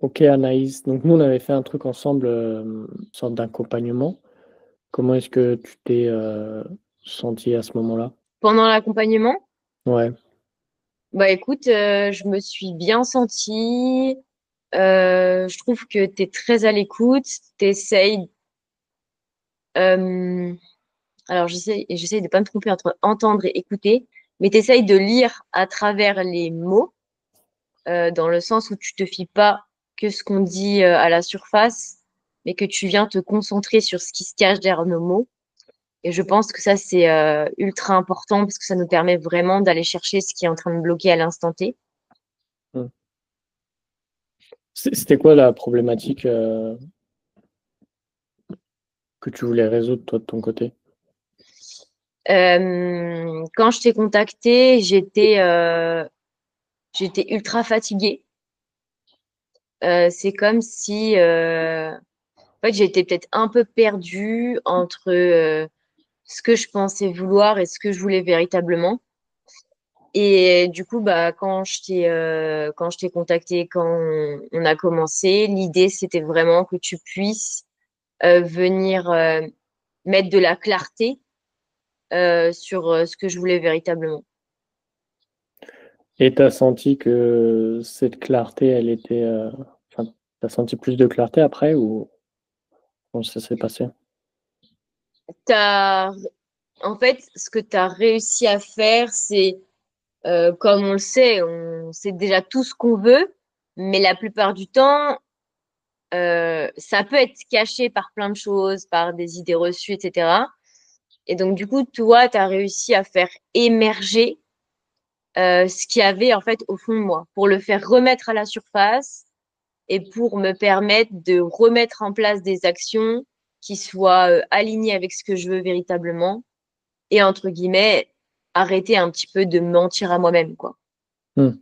Ok Anaïs, donc nous on avait fait un truc ensemble, une sorte d'accompagnement. Comment est-ce que tu t'es senti à ce moment-là? Pendant l'accompagnement, Ouais. bah écoute, je me suis bien sentie. Je trouve que tu es très à l'écoute. T'essayes. euh, alors j'essaye de pas me tromper entre entendre et écouter, mais t'essayes de lire à travers les mots, dans le sens où tu te fies pas que ce qu'on dit à la surface, mais que tu viens te concentrer sur ce qui se cache derrière nos mots. Et je pense que ça, c'est ultra important parce que ça nous permet vraiment d'aller chercher ce qui est en train de bloquer à l'instant T. Hmm. C'était quoi la problématique que tu voulais résoudre toi de ton côté? Quand je t'ai contacté, j'étais ultra fatiguée. C'est comme si en fait, j'étais peut-être un peu perdue entre ce que je pensais vouloir et ce que je voulais véritablement. Et du coup, bah, quand je t'ai contacté, quand on a commencé, l'idée, c'était vraiment que tu puisses venir mettre de la clarté sur ce que je voulais véritablement. Et t'as senti que cette clarté, elle était, enfin, t'as senti plus de clarté après ou comment ça s'est passé? T'as, En fait, ce que tu as réussi à faire, c'est, comme on sait déjà tout ce qu'on veut, mais la plupart du temps, ça peut être caché par plein de choses, par des idées reçues, etc. Et donc, du coup, toi, tu as réussi à faire émerger ce qu'il y avait en fait au fond de moi, pour le faire remettre à la surface et pour me permettre de remettre en place des actions qui soient alignées avec ce que je veux véritablement et entre guillemets, arrêter un petit peu de mentir à moi-même, quoi. Hmm.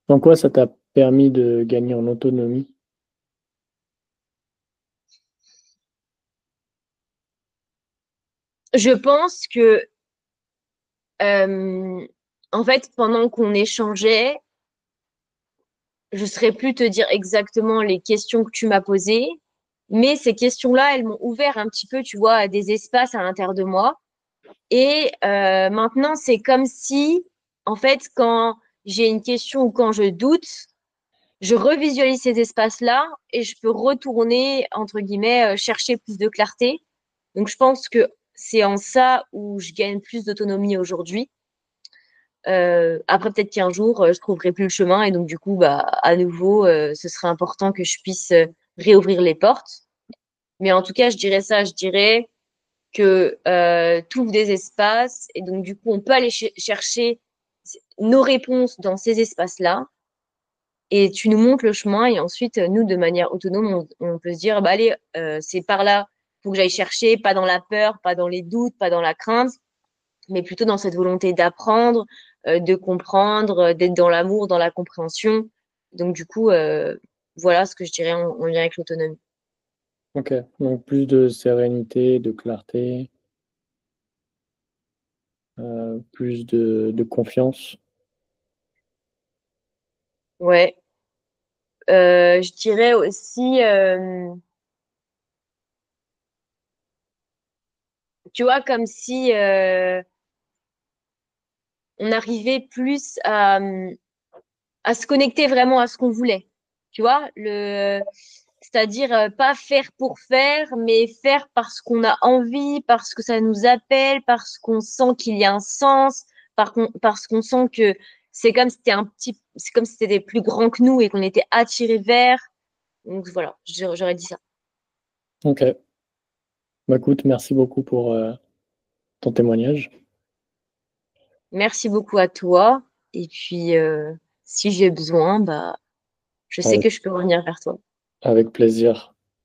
En quoi ça t'a permis de gagner en autonomie? Je pense que, euh, en fait, pendant qu'on échangeait, je saurais plus te dire exactement les questions que tu m'as posées, mais ces questions-là, elles m'ont ouvert un petit peu, tu vois, à des espaces à l'intérieur de moi. Et maintenant, c'est comme si, en fait, quand j'ai une question ou quand je doute, je revisualise ces espaces-là et je peux retourner, entre guillemets, chercher plus de clarté. Donc, je pense que c'est en ça où je gagne plus d'autonomie aujourd'hui. Après, peut-être qu'un jour, je trouverai plus le chemin et donc, du coup, bah, à nouveau, ce serait important que je puisse réouvrir les portes. Mais en tout cas, je dirais ça, je dirais que tu ouvres des espaces et donc, du coup, on peut aller chercher nos réponses dans ces espaces-là et tu nous montres le chemin et ensuite, nous, de manière autonome, on peut se dire, bah, allez, c'est par là, faut que j'aille chercher, pas dans la peur, pas dans les doutes, pas dans la crainte, mais plutôt dans cette volonté d'apprendre, de comprendre, d'être dans l'amour, dans la compréhension. Donc, du coup, voilà ce que je dirais en lien avec l'autonomie. Ok, donc plus de sérénité, de clarté, plus de confiance. Ouais. Je dirais aussi, tu vois, comme si on arrivait plus à se connecter vraiment à ce qu'on voulait. Tu vois, c'est-à-dire pas faire pour faire, mais faire parce qu'on a envie, parce que ça nous appelle, parce qu'on sent qu'il y a un sens, parce qu'on sent que c'est comme si c'était plus grand que nous et qu'on était attiré vers. Donc voilà, j'aurais dit ça. Ok, bah écoute, merci beaucoup pour ton témoignage. Merci beaucoup à toi. Et puis, si j'ai besoin, bah, je sais Avec, que je peux revenir vers toi. avec plaisir.